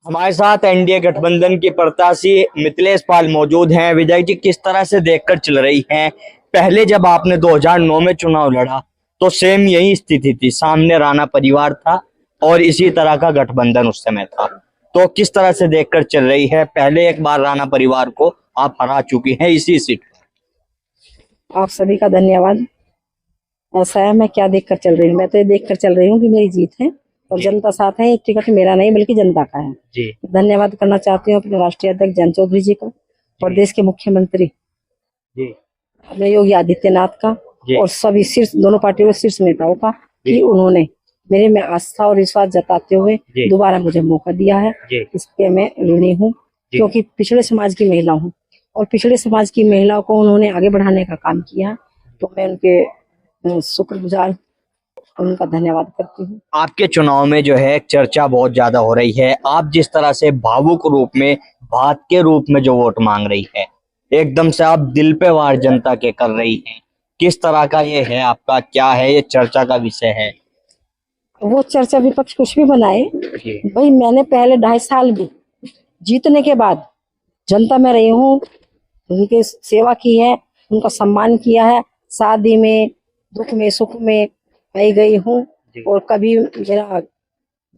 हमारे साथ एनडीए गठबंधन की प्रत्याशी मिथिलेश पाल मौजूद हैं। विजय जी, किस तरह से देखकर चल रही हैं? पहले जब आपने 2009 में चुनाव लड़ा तो सेम यही स्थिति थी, सामने राणा परिवार था और इसी तरह का गठबंधन उस समय था। तो किस तरह से देखकर चल रही है? पहले एक बार राणा परिवार को आप हरा चुकी हैं इसी सीट पर। आप सभी का धन्यवाद। ऐसा है, मैं क्या देखकर चल रही हूँ? मैं तो ये देखकर चल रही हूँ कि मेरी जीत है और जनता साथ है। एक टिकट मेरा नहीं बल्कि जनता का है जी। धन्यवाद करना चाहती हूँ अपने राष्ट्रीय अध्यक्ष जयंत चौधरी जी का और देश के मुख्यमंत्री जी अपने योगी आदित्यनाथ का और सभी शीर्ष दोनों पार्टियों के शीर्ष नेताओं का कि उन्होंने मेरे में आस्था और विश्वास जताते हुए दोबारा मुझे मौका दिया है। इसके मैं ऋणी हूँ क्योंकि पिछड़े समाज की महिला हूँ और पिछड़े समाज की महिलाओं को उन्होंने आगे बढ़ाने का काम किया, तो मैं उनके शुक्रगुजार उनका धन्यवाद करती हूँ। आपके चुनाव में जो है चर्चा बहुत ज्यादा हो रही है। आप जिस तरह से भावुक रूप में, बात के रूप में जो वोट मांग रही है, एकदम से आप दिल पे वार जनता के कर रही हैं। किस तरह का ये है आपका, क्या है ये चर्चा का विषय है? वो चर्चा विपक्ष कुछ भी बनाए, भाई मैंने पहले 2.5 साल भी जीतने के बाद जनता में रही हूँ, उनकी सेवा की है, उनका सम्मान किया है, शादी में, दुख में, सुख में आई गई हूँ और कभी मेरा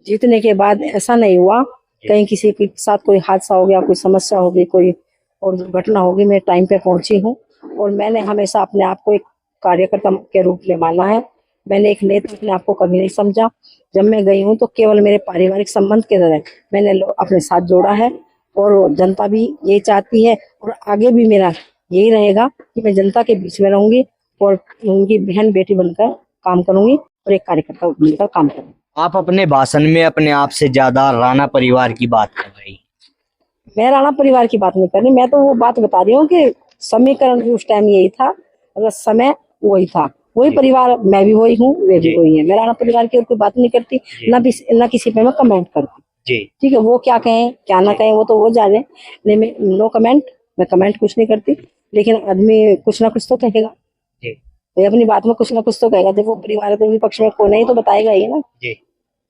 जीतने के बाद ऐसा नहीं हुआ कहीं किसी के साथ कोई हादसा हो गया, कोई समस्या हो गई, कोई और दुर्घटना हो गई। मैं टाइम पे पहुंची हूँ और मैंने हमेशा अपने आप को एक कार्यकर्ता के रूप में माना है। मैंने एक नेता अपने आप को कभी नहीं समझा। जब मैं गई हूँ तो केवल मेरे पारिवारिक संबंध के तरह मैंने अपने साथ जोड़ा है और जनता भी यही चाहती है और आगे भी मेरा यही रहेगा कि मैं जनता के बीच में रहूंगी और उनकी बहन बेटी बनकर काम करूंगी और एक कार्यकर्ता बनकर काम करूंगी। आप अपने भाषण में अपने आप से ज्यादा राणा परिवार की बात कर रही। मैं राणा परिवार की बात नहीं कर रही, मैं तो वो बात बता रही हूँ कि समीकरण भी उस टाइम यही था, अगर समय वही था, वही परिवार, मैं भी वही हूँ, वे भी वही है। मैं राणा परिवार की और कोई बात नहीं करती, ना किसी पे मैं कमेंट करती। ठीक है, वो क्या कहें क्या ना कहें वो तो वो जाने, नहीं मैं नो कमेंट, मैं कमेंट कुछ नहीं करती। लेकिन आदमी कुछ ना कुछ तो कहेगा, तो अपनी बात में कुछ ना कुछ तो कहेगा। जब वो परिवार है तो विपक्ष में कोई नहीं तो बताएगा ही ना।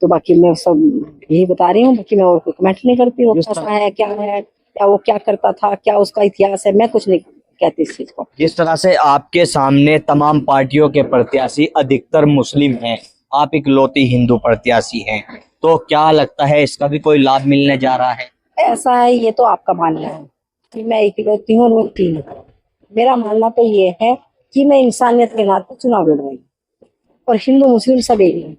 तो बाकी मैं सब यही बता रही हूँ, बाकी मैं और कोई कमेंट नहीं करती। वो कैसा है, क्या वो क्या करता था, क्या उसका इतिहास है, मैं कुछ नहीं कहती इस चीज को। जिस तरह से आपके सामने तमाम पार्टियों के प्रत्याशी अधिकतर मुस्लिम हैं, आप इकलौती हिंदू प्रत्याशी हैं, तो क्या लगता है इसका भी कोई लाभ मिलने जा रहा है? ऐसा है, ये तो आपका मानना है कि मैं इकलौती हूँ और वो 3 हूँ। मेरा मानना तो ये है कि मैं इंसानियत के नाते चुनाव लड़ रही हूँ और हिंदू मुस्लिम सब एक है।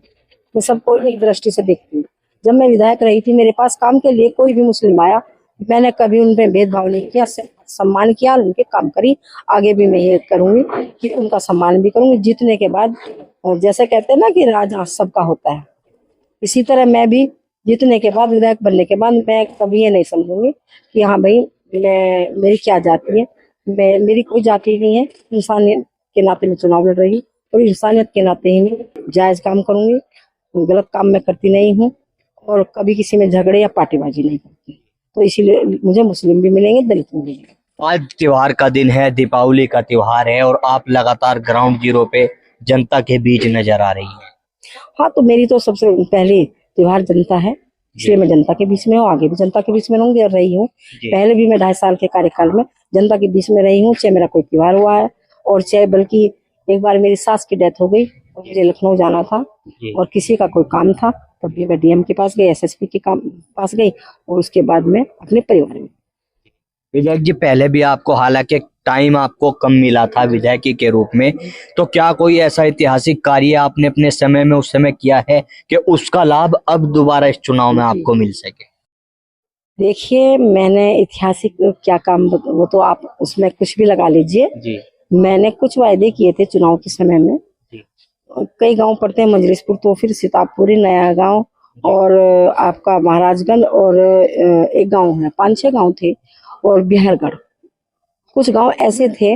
मैं सबको एक दृष्टि से देखती हूँ। जब मैं विधायक रही थी, मेरे पास काम के लिए कोई भी मुस्लिम आया, मैंने कभी उन पे भेदभाव नहीं किया, सम्मान किया, उनके काम करी। आगे भी मैं ये करूंगी कि उनका सम्मान भी करूंगी। जीतने के बाद जैसे कहते हैं ना कि राज सबका होता है, इसी तरह मैं भी जीतने के बाद, विधायक बनने के बाद मैं कभी ये नहीं समझूंगी कि हाँ भाई मेरी क्या जाति है। मेरी कोई जाति नहीं है, इंसानियत के नाते मैं चुनाव लड़ रही हूँ और इंसानियत के नाते ही मैं जायज काम करूंगी। गलत काम मैं करती नहीं हूँ और कभी किसी में झगड़े या पार्टीबाजी नहीं करती। तो इसीलिए मुझे मुस्लिम भी मिलेंगे, दलित भी मिलेंगे। आज त्योहार का दिन है, दीपावली का त्योहार है और आप लगातार ग्राउंड जीरो पे जनता के बीच नजर आ रही है। हाँ, तो मेरी तो सबसे पहली त्योहार जनता है, इसलिए मैं जनता के बीच में हूँ, आगे भी जनता के बीच में रहूंगी और रही हूँ। पहले भी मैं 2.5 साल के कार्यकाल में जनता के बीच में रही हूँ, चाहे मेरा कोई त्योहार हुआ है और चाहे, बल्कि एक बार मेरी सास की डेथ हो गई और मुझे लखनऊ जाना था और किसी का कोई काम था, तब भी मैं डीएम के पास गई, एसएसपी के पास गई और उसके बाद मैं अपने परिवार में। विधायक जी, पहले भी आपको हालांकि टाइम आपको कम मिला था विधायकी के रूप में, तो क्या कोई ऐसा ऐतिहासिक कार्य आपने अपने समय में उस समय किया है कि उसका लाभ अब दोबारा इस चुनाव में आपको मिल सके? देखिए, मैंने ऐतिहासिक क्या काम, वो तो आप उसमें कुछ भी लगा लीजिए। मैंने कुछ वायदे किए थे चुनाव के समय में। कई गांव पड़ते हैं, मजलिसपुर, तो फिर सीतापुरी, नया गांव और आपका महाराजगंज और एक गांव है, 5-6 गांव थे और बिहारगढ़। कुछ गांव ऐसे थे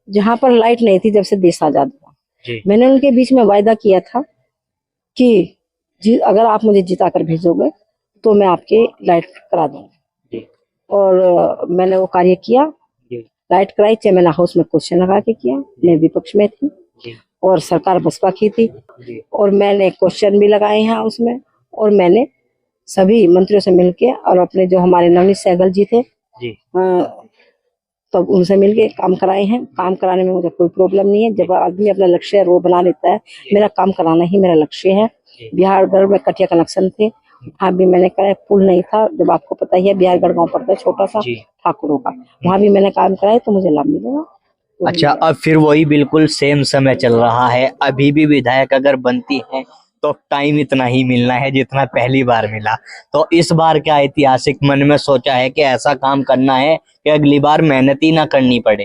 जहां पर लाइट नहीं थी जब से देश आजाद हुआ। मैंने उनके बीच में वायदा किया था कि अगर आप मुझे जिता कर भेजोगे तो मैं आपके लाइट करा दूंगी और मैंने वो कार्य किया, लाइट कराई। चाहे मैंने हाउस में क्वेश्चन लगा के किया, मैं विपक्ष में थी और सरकार बसपा की थी और मैंने क्वेश्चन भी लगाए हैं हाउस में और मैंने सभी मंत्रियों से मिलके और अपने जो हमारे नवनीत सहगल जी थे जी तो उनसे मिलके काम कराए हैं। काम कराने में मुझे कोई प्रॉब्लम नहीं है। जब आदमी अपना लक्ष्य वो बना लेता है, मेरा काम कराना ही मेरा लक्ष्य है। बिहारगढ़ में कटिया कनेक्शन थे, वहाँ भी मैंने कराया। पुल नहीं था, जब आपको पता ही है बिहारगढ़ गांव पड़ता है छोटा सा जी। ठाकुरों का, वहाँ भी मैंने काम कराया, तो मुझे लाभ मिलेगा। तो अच्छा, अब फिर वही बिल्कुल सेम समय चल रहा है। अभी भी विधायक अगर बनती है तो टाइम इतना ही मिलना है जितना पहली बार मिला। तो इस बार क्या ऐतिहासिक मन में सोचा है कि ऐसा काम करना है कि अगली बार मेहनत ही ना करनी पड़े?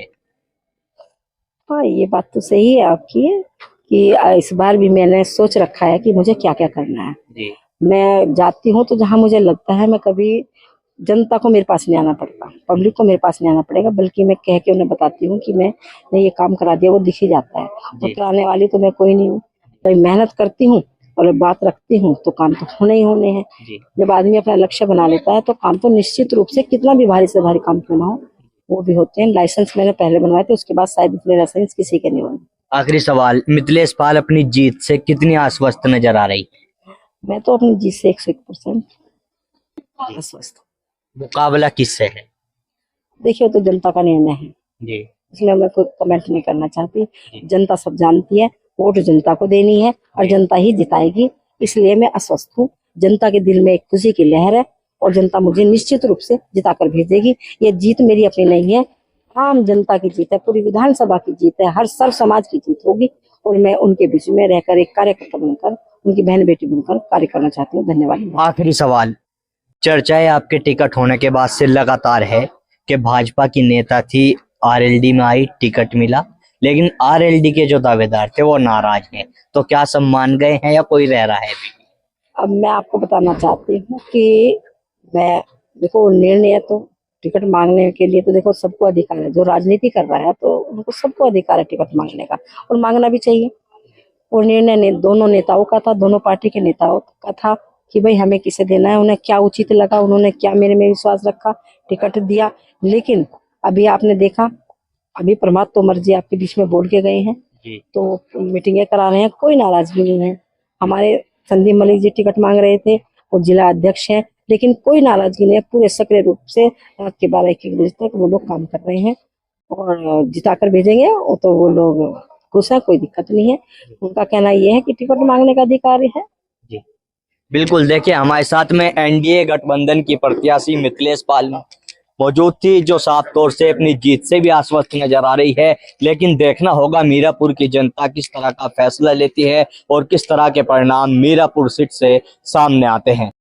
हाँ, ये बात तो सही है आपकी कि इस बार भी मैंने सोच रखा है कि मुझे क्या क्या करना है। जी मैं जाती हूँ तो जहाँ मुझे लगता है, मैं कभी जनता को मेरे पास नहीं आना पड़ता, पब्लिक को मेरे पास नहीं आना पड़ेगा, बल्कि मैं कह के उन्हें बताती हूँ कि मैंने ये काम करा दिया, वो दिख ही जाता है। जी। और कराने वाली तो मैं कोई नहीं हूँ, भाई मेहनत करती हूँ और बात रखती हूँ तो काम तो होने ही होने हैं। जी जब आदमी अपना लक्ष्य बना लेता है तो काम तो निश्चित रूप से, कितना भी भारी से भारी काम क्यों ना हो, वो भी होते हैं। लाइसेंस मैंने पहले बनवाए थे, उसके बाद शायद इतने लाइसेंस किसी के नहीं बने। आखिरी सवाल, मिथिलेश पाल अपनी जीत से कितनी आश्वस्त नजर आ रही? मैं तो अपनी जीत से 101% आश्वस्त हूँ। मुकाबला किससे है? देखिए, तो जनता का निर्णय है, जी इसलिए मैं कोई कमेंट नहीं करना चाहती। जी। जनता सब जानती है, वोट जनता को देनी है और जनता ही जिताएगी, इसलिए मैं आश्वस्त हूँ। जनता के दिल में एक खुशी की लहर है और जनता मुझे निश्चित रूप से जिताकर भेजेगी। ये जीत मेरी अपनी नहीं है, आम जनता की जीत है, पूरी विधानसभा की जीत है, हर सर्व समाज की जीत होगी। और मैं उनके बीच में रहकर एक कार्यकर्ता बनकर, उनकी बहन बेटी बनकर कार्य करना चाहती हूँ। धन्यवाद। आखिरी सवाल, चर्चाएं आपके टिकट होने के बाद से लगातार है कि भाजपा की नेता थी, आरएलडी में आई, टिकट मिला, लेकिन आरएलडी के जो दावेदार थे वो नाराज हैं। तो क्या सब मान गए हैं या कोई रह रहा है अभी? अब मैं आपको बताना चाहती हूँ कि मैं, देखो निर्णय तो टिकट मांगने के लिए तो देखो सबको अधिकार है, जो राजनीति कर रहा है तो उनको सबको अधिकार है टिकट मांगने का, और मांगना भी चाहिए। और निर्णय ने दोनों नेताओं का था, दोनों पार्टी के नेताओं का था कि भाई हमें किसे देना है, उन्हें क्या उचित लगा, उन्होंने क्या मेरे में विश्वास रखा, टिकट दिया। लेकिन अभी आपने देखा, अभी प्रभात तोमर जी आपके बीच में बोल के गए हैं, जी तो मीटिंगें करा रहे हैं, कोई नाराजगी नहीं है। हमारे संदीप मलिक जी टिकट मांग रहे थे, वो जिला अध्यक्ष हैं, लेकिन कोई नाराजगी नहीं है। पूरे सक्रिय रूप से रात के 12-1 बजे तक वो लोग काम कर रहे हैं और जिताकर भेजेंगे। वो तो वो लोग खुश है, कोई दिक्कत नहीं है। उनका कहना ये है कि टिकट मांगने का अधिकार है। जी बिल्कुल। देखिए, हमारे साथ में एनडीए गठबंधन की प्रत्याशी मिथिलेश पाल मौजूद थी, जो साफ तौर से अपनी जीत से भी आश्वस्त नजर आ रही है। लेकिन देखना होगा मीरापुर की जनता किस तरह का फैसला लेती है और किस तरह के परिणाम मीरापुर सीट से सामने आते हैं।